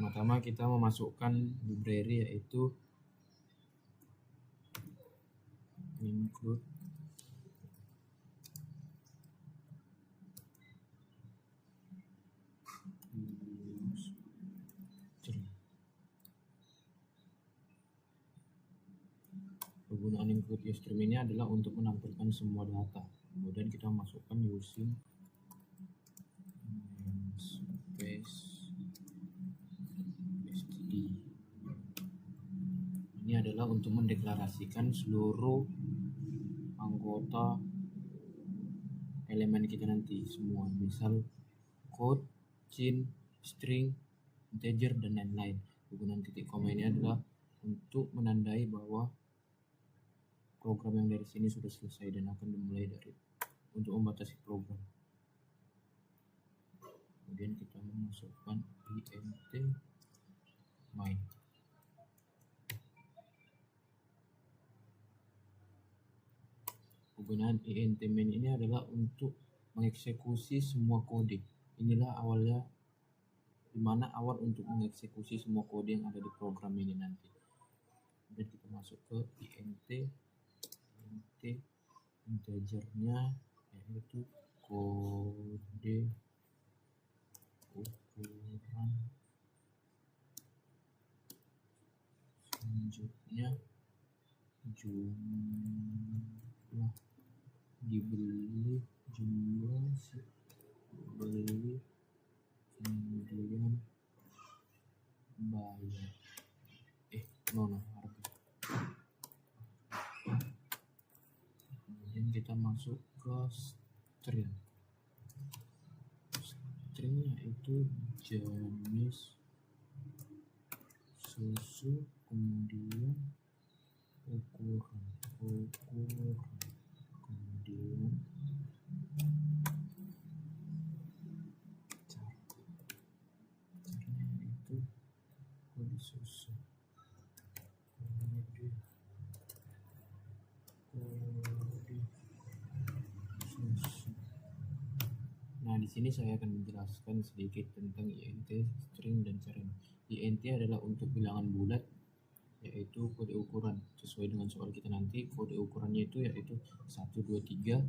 Pertama-tama kita memasukkan library yaitu include Penggunaan include usestream ini adalah untuk menampilkan semua data. Kemudian kita masukkan using space std. Ini adalah untuk mendeklarasikan seluruh anggota elemen kita nanti semua, misal code, chain, string, integer, dan lain-lain. Penggunaan titik koma ini adalah untuk menandai bahwa program yang dari sini sudah selesai dan akan dimulai dari untuk membatasi program. Kemudian kita memasukkan int main. Penggunaan int main ini adalah untuk mengeksekusi semua kode. Inilah awalnya, dimana awal untuk mengeksekusi semua kode yang ada di program ini nanti. Dan kita masuk ke int integernya yaitu kode ukuran, selanjutnya jumlah dibeli, jumlah beli, kemudian bayar harga. Kemudian kita masuk ke string. Stringnya itu jenis susu, kemudian ukuran, kemudian caranya itu kode susu, kode susu. Nah, di sini saya akan menjelaskan sedikit tentang int, string, dan caranya. Int adalah untuk bilangan bulat, yaitu kode ukuran. Sesuai dengan soal kita nanti, kode ukurannya itu yaitu 1, 2, 3.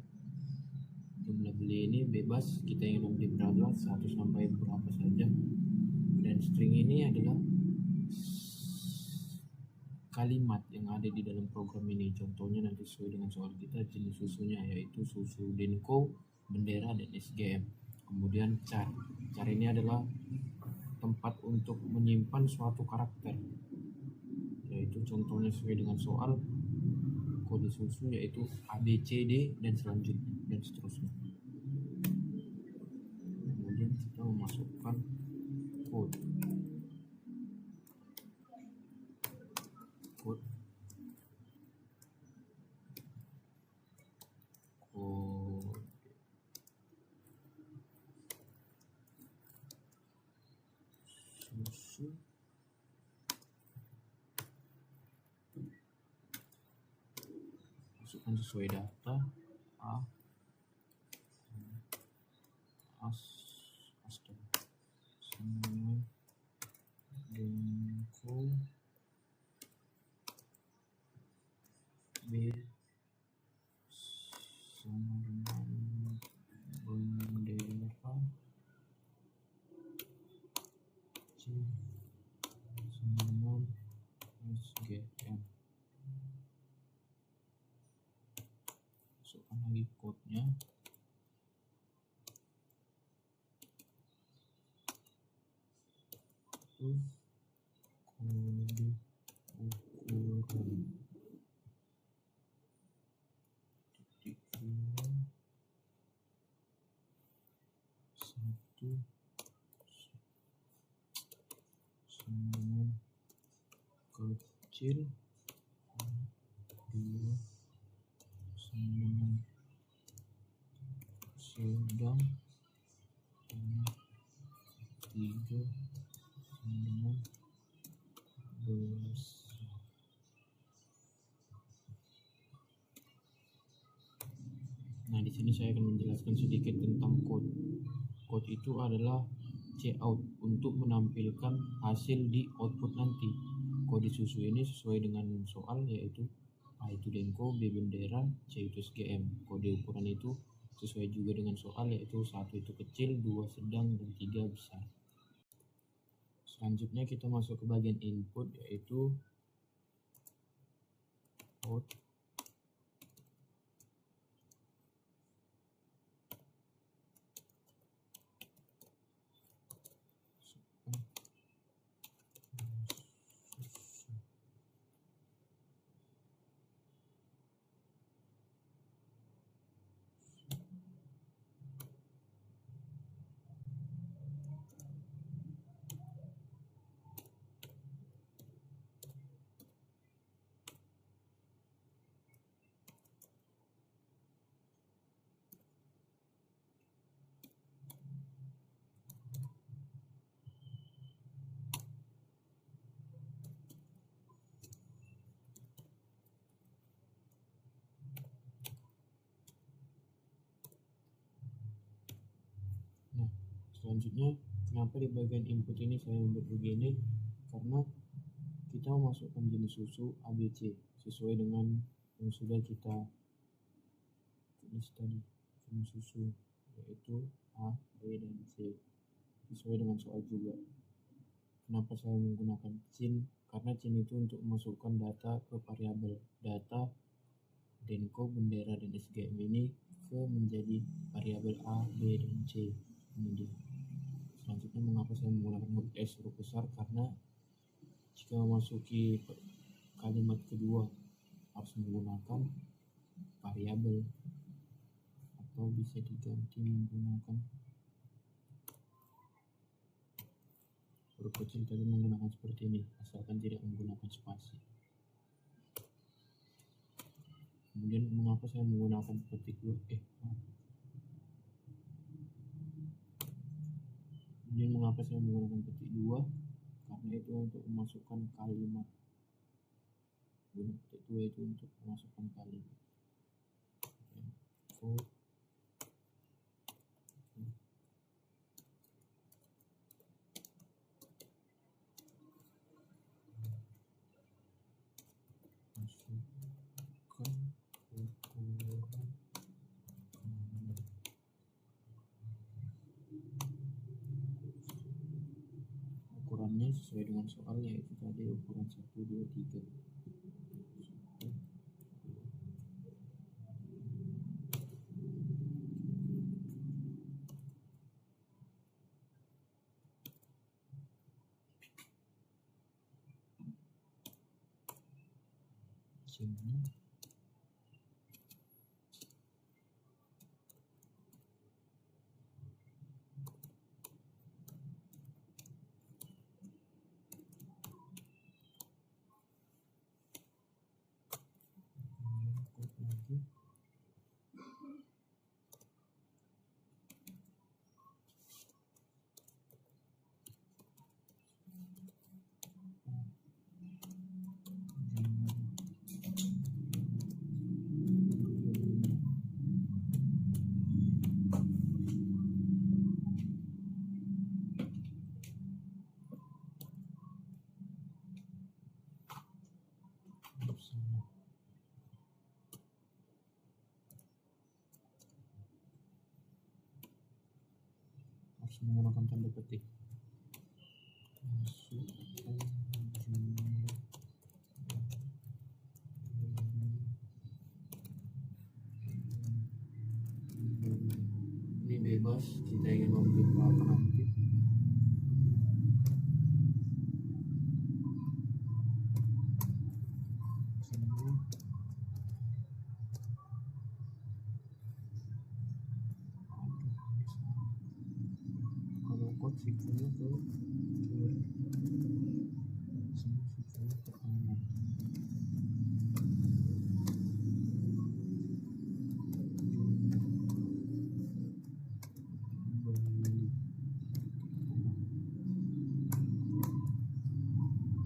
Jumlah beli ini bebas, kita ingin membeli berapa, 1 sampai berapa saja. Dan string ini adalah kalimat yang ada di dalam program ini. Contohnya nanti sesuai dengan soal kita, jenis susunya yaitu susu Denko, bendera, dan SGM. Kemudian char ini adalah tempat untuk menyimpan suatu karakter, yaitu contohnya sesuai dengan soal kode susu yaitu ABCD dan selanjutnya dan seterusnya. Kemudian kita memasukkan code susu masukkan sesuai data semua Denko B sama dengan bendera, C sama dengan SGM. Masukkan lagi code-nya. Itu kode ukuran titik 2 1 sama kecil 2 sama sedang 3 sama besar. Nah, di sini saya akan menjelaskan sedikit tentang code. Code itu adalah cout untuk menampilkan hasil di output nanti. Kode susu ini sesuai dengan soal, yaitu A itu Denko, B bendera, C itu SGM. Kode ukuran itu sesuai juga dengan soal, yaitu 1 itu kecil, 2 sedang, dan 3 besar. Selanjutnya kita masuk ke bagian input, yaitu out. Nah, selanjutnya kenapa di bagian input ini saya membuat begini, karena kita memasukkan jenis susu ABC sesuai dengan yang sudah kita tulis tadi, jenis susu yaitu A, B, dan C sesuai dengan soal juga. Kenapa saya menggunakan cin? Karena cin itu untuk memasukkan data ke variabel. Data Denko, bendera, dan SGM ini ke menjadi variabel A, B, dan C. Kemudian selanjutnya mengapa saya menggunakan huruf S huruf besar, karena jika memasuki kalimat kedua harus menggunakan variabel, atau bisa diganti menggunakan huruf kecil tadi menggunakan seperti ini, asalkan tidak menggunakan spasi. Kemudian mengapa saya menggunakan petik 2? Kemudian mengapa saya menggunakan petik 2? Karena itu untuk memasukkan kalimat. Petik 2 itu untuk memasukkan kalimat. Ukurannya sesuai dengan soal, yaitu tadi ukuran 1, 2, 3. Sini lagi. Harus menggunakan tanda petik. Ini bebas, kita ingin membuat apa nanti. Kalau kod sikunya ke kiri, sini sikunya ke kanan.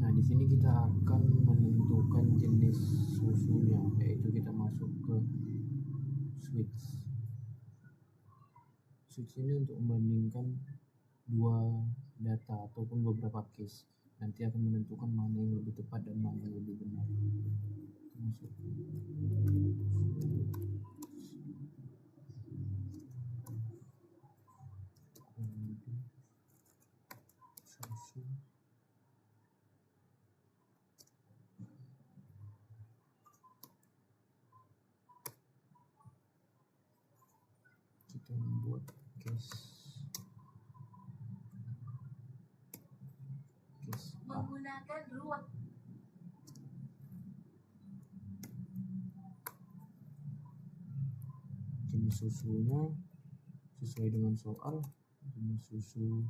Nah, di sini kita akan menentukan jenis susunya, yaitu kita masuk ke switch. Switch ini untuk membandingkan dua data ataupun beberapa case, nanti akan menentukan mana yang lebih tepat dan mana yang lebih benar. Masuk susu kita membuat case menggunakan ruang jenis susunya sesuai dengan soal, jenis susu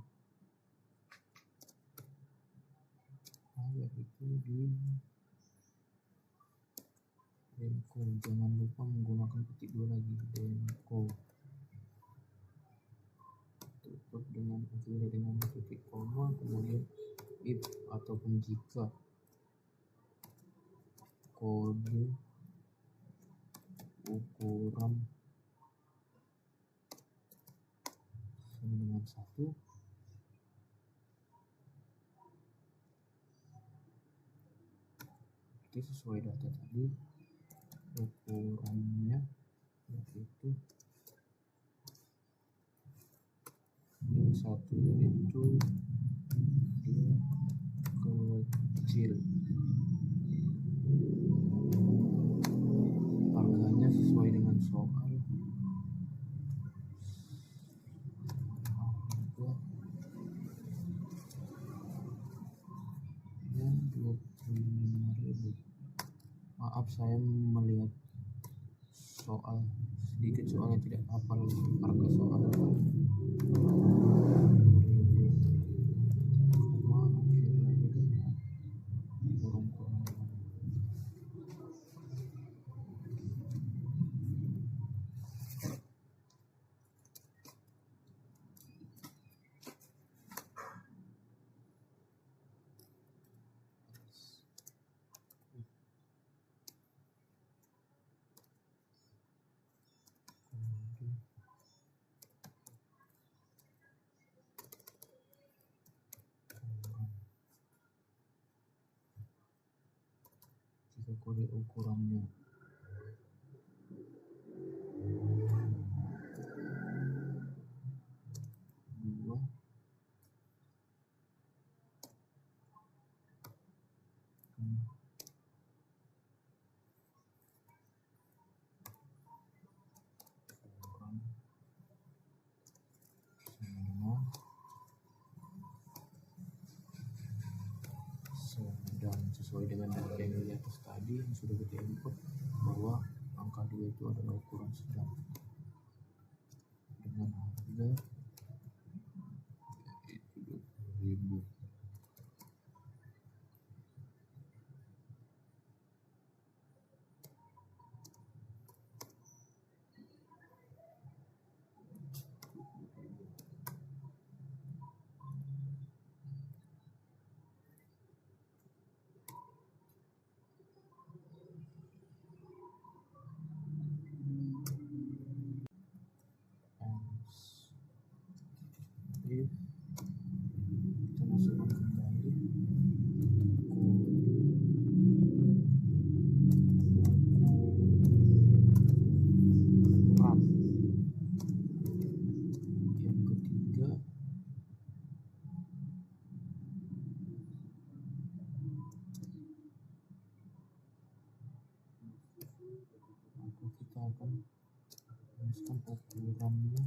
yaitu di Denko. Jangan lupa menggunakan petik dua lagi, Denko. Tutup dengan akhiri dengan titik koma, kemudian if ataupun jika kode ukuran sama dengan 1, itu sesuai data tadi. Ukurannya yaitu yang satu yaitu dia kecil, harganya sesuai dengan soal, harganya 25.000. Maaf, saya melihat soal sedikit soalnya tidak hafal harga soal. Jika kode ukurannya dua, dan sesuai dengan data yang di atas tadi yang sudah kita input bahwa angka 2 itu adalah ukuran sedang dengan harga yaitu 20.000. If kita masukkan kembali ukuran yang ketiga, maka kita akan tuliskan ukurannya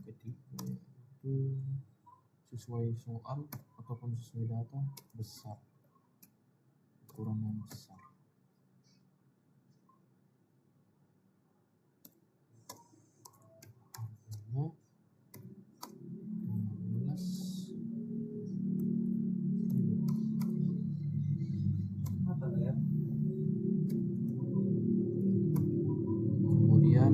ketiga itu sesuai soal ataupun sesuai data besar, ukuran yang besar. Harganya 15.000. Kemudian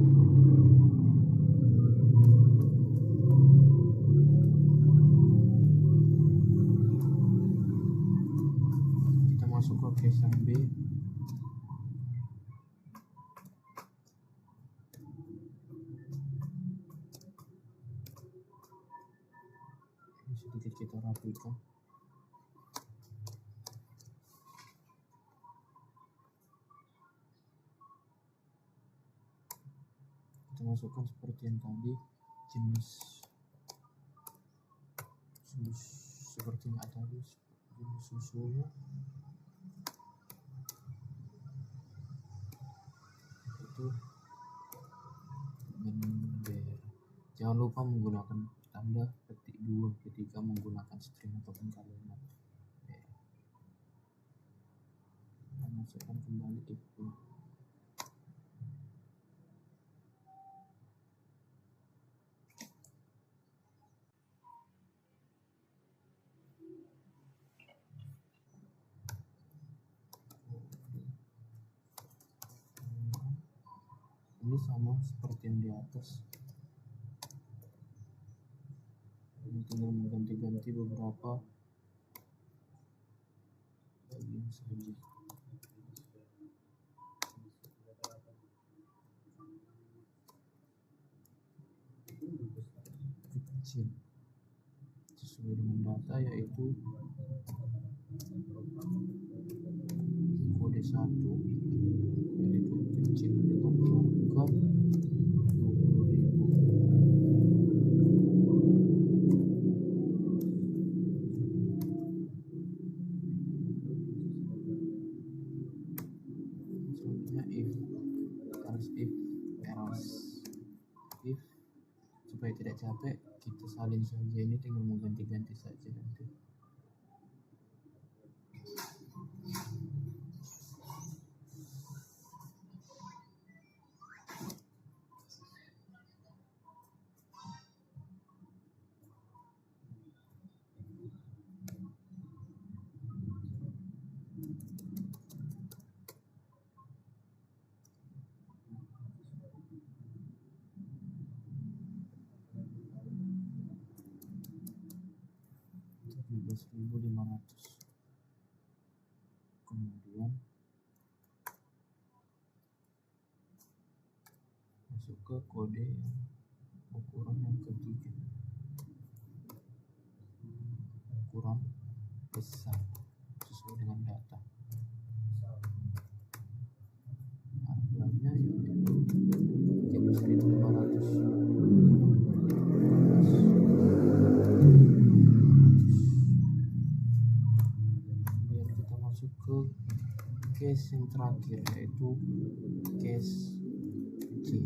kita masuk ke case yang B. kita rapikan. Kita masukkan seperti yang tadi, jenis seperti yang tadi, jenis susunya itu Bender. Jangan lupa menggunakan tanda petik 2 ketika menggunakan string ataupun kalimat. Kita masukkan kembali itu. Ini sama seperti yang di atas. Ini tinggal mengganti-ganti beberapa bagian saja. Kecil sesuai dengan data, yaitu kode 1, yaitu kecil dengan harga 20.000. Selanjutnya if if supaya tidak capek kita salin saja, ini tinggal mengganti-ganti saja nanti. $17.500. Kemudian masuk ke kode ukuran yang ketiga, ukuran besar sesuai dengan data. Harganya yaitu $13.500. Ke case yang terakhir, yaitu case C.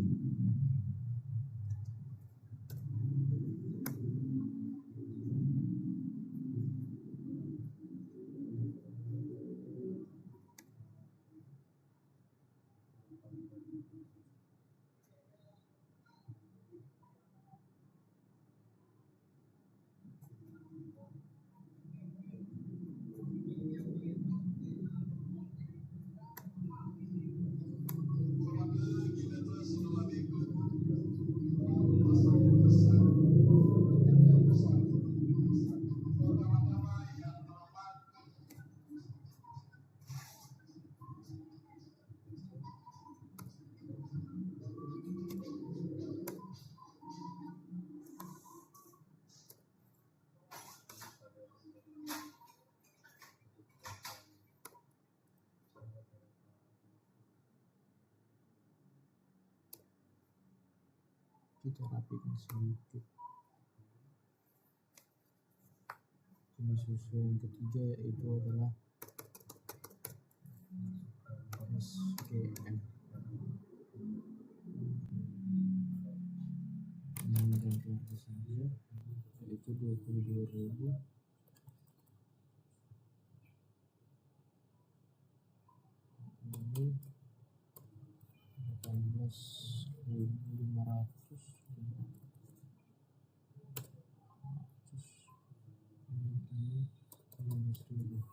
Kita rapikan sedikit. Jenis susu yang ketiga yaitu adalah SGM. Yang ganti harga saja, yaitu 22.000. Ini 18.500. Ini 15.000.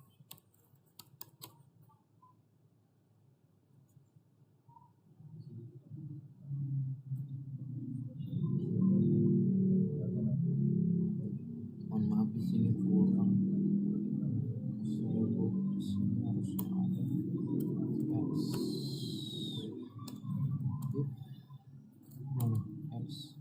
Mohon maaf, di sini kurang. Saya buat di sini harusnya ada S.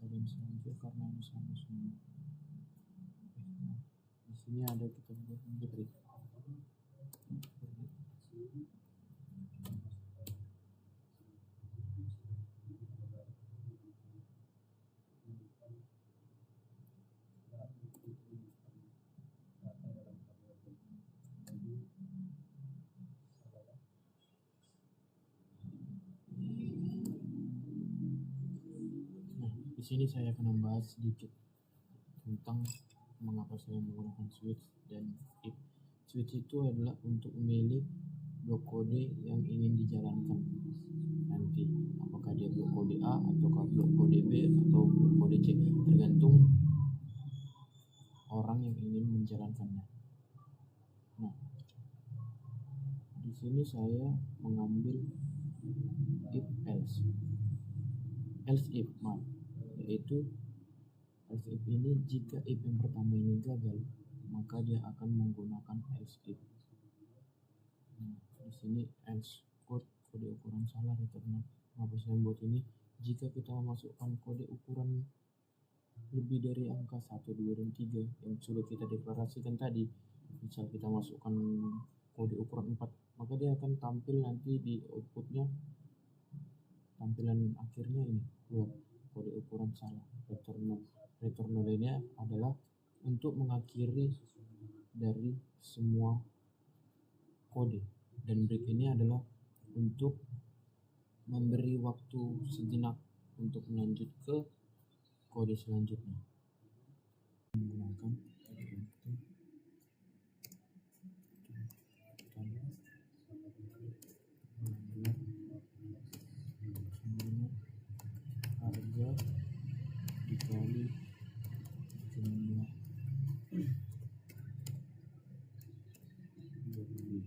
biasa dan selanjutnya karena ini sama semua. Nah, di sini ada kita buat break. Nah, di sini saya akan membahas sedikit tentang mengapa saya menggunakan switch dan if. Switch itu adalah untuk memilih blok kode yang ingin dijalankan nanti, apakah dia blok kode A ataukah blok kode B atau blok kode C, tergantung orang yang ingin menjalankannya. Nah, di sini saya mengambil if else if, yaitu else if ini jika if yang pertama ini gagal, maka dia akan menggunakan else if. Nah, di sini else kode ukuran salah return. Mengapa saya membuat ini? Jika kita memasukkan kode ukuran lebih dari angka 1, 2, dan 3 yang sudah kita deklarasikan tadi, misal kita masukkan kode ukuran 4, maka dia akan tampil nanti di outputnya, tampilan akhirnya ini keluar kode ukuran salah return. Returnnya adalah untuk mengakhiri dari semua kode, dan break ini adalah untuk memberi waktu sejenak untuk melanjut ke kode selanjutnya. Menggunakan harga dikali jumlah beli.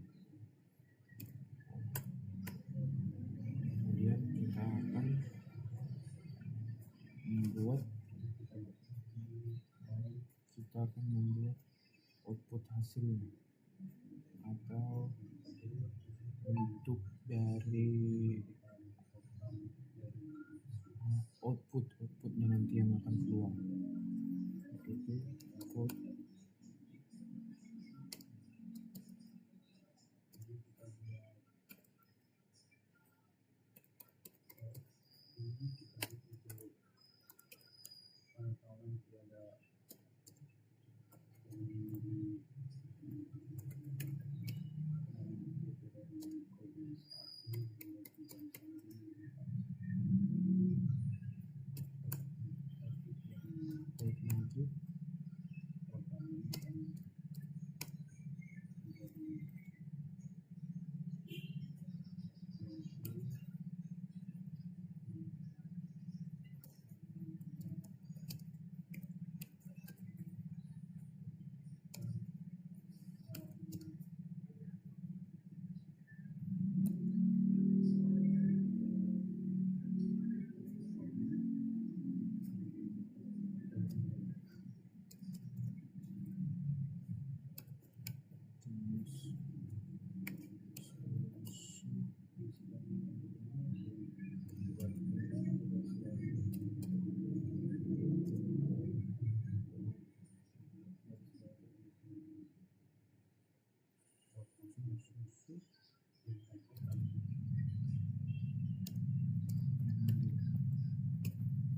Kemudian kita akan membuat output hasilnya atau bentuk dari outputnya nanti yang akan keluar, yaitu code lagi.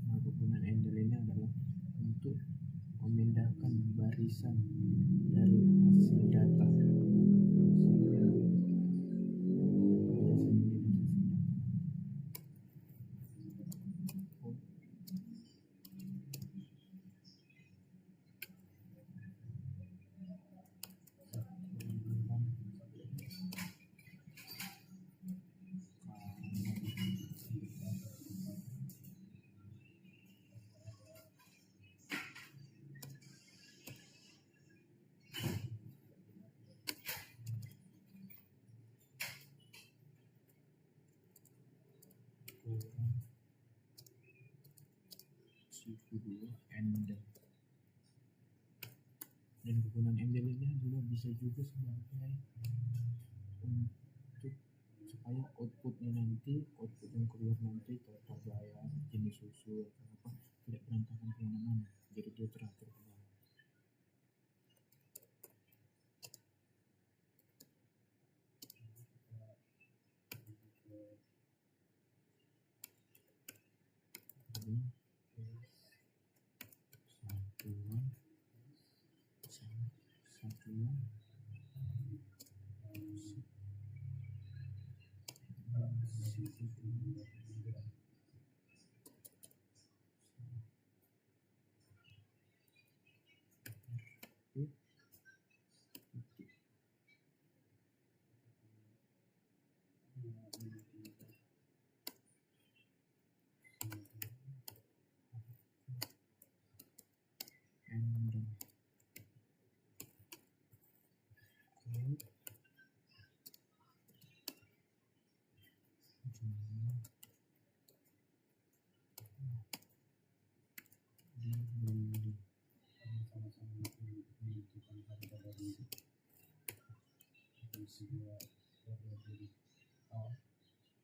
Nah, kegunaan handle ini adalah untuk memindahkan barisan dari hasil data. Dan kegunaan handle ini juga bisa juga sebagai untuk supaya output yang keluar nanti total bayar, jenis susu atau apa, tidak berantakan kemana-mana, jadi dia teratur ke bawah. Jadi satuan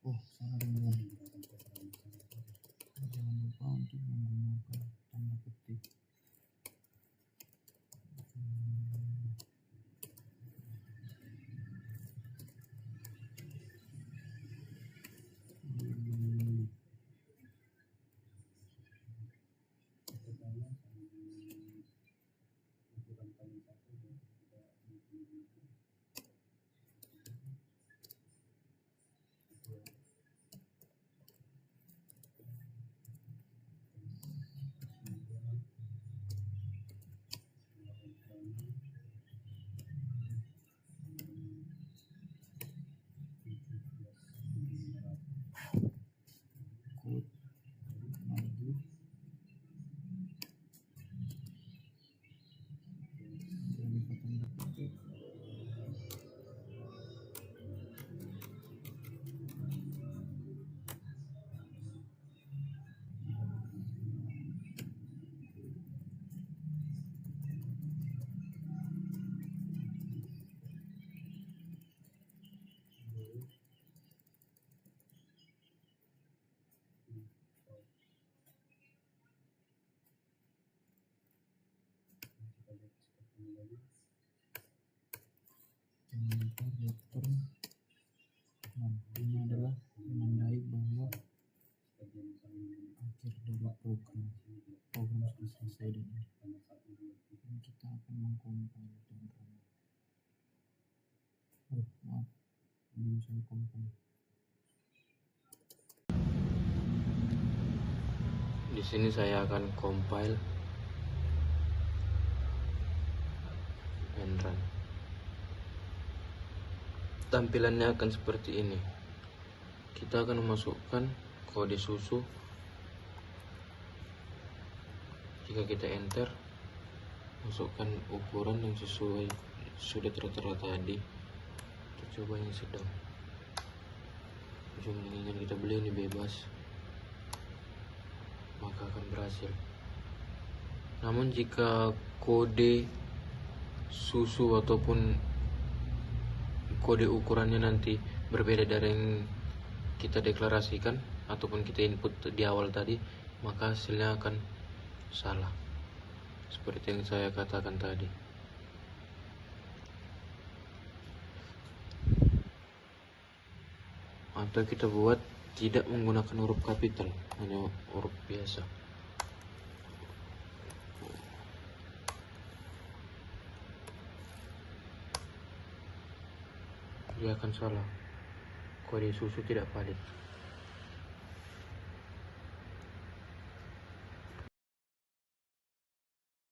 oh salah teman-teman, jangan lupa untuk menggunakan tanda petik. Jangan lupa return. Nah, ini adalah menandai bahwa akhir dari program sudah selesai, dan kita akan mengcompile dan run. Maaf, belum saya compile. Di sini saya akan compile and run. Tampilannya akan seperti ini. Kita akan memasukkan kode susu. Jika kita enter, masukkan ukuran yang sesuai sudah tertera tadi. Kita coba yang sedang. Jumlah yang ingin kita beli ini bebas, maka akan berhasil. Namun jika kode susu ataupun kode ukurannya nanti berbeda dari yang kita deklarasikan ataupun kita input di awal tadi, maka hasilnya akan salah, seperti yang saya katakan tadi. Atau kita buat tidak menggunakan huruf kapital, hanya huruf biasa. Dia akan salah, kode susu tidak valid.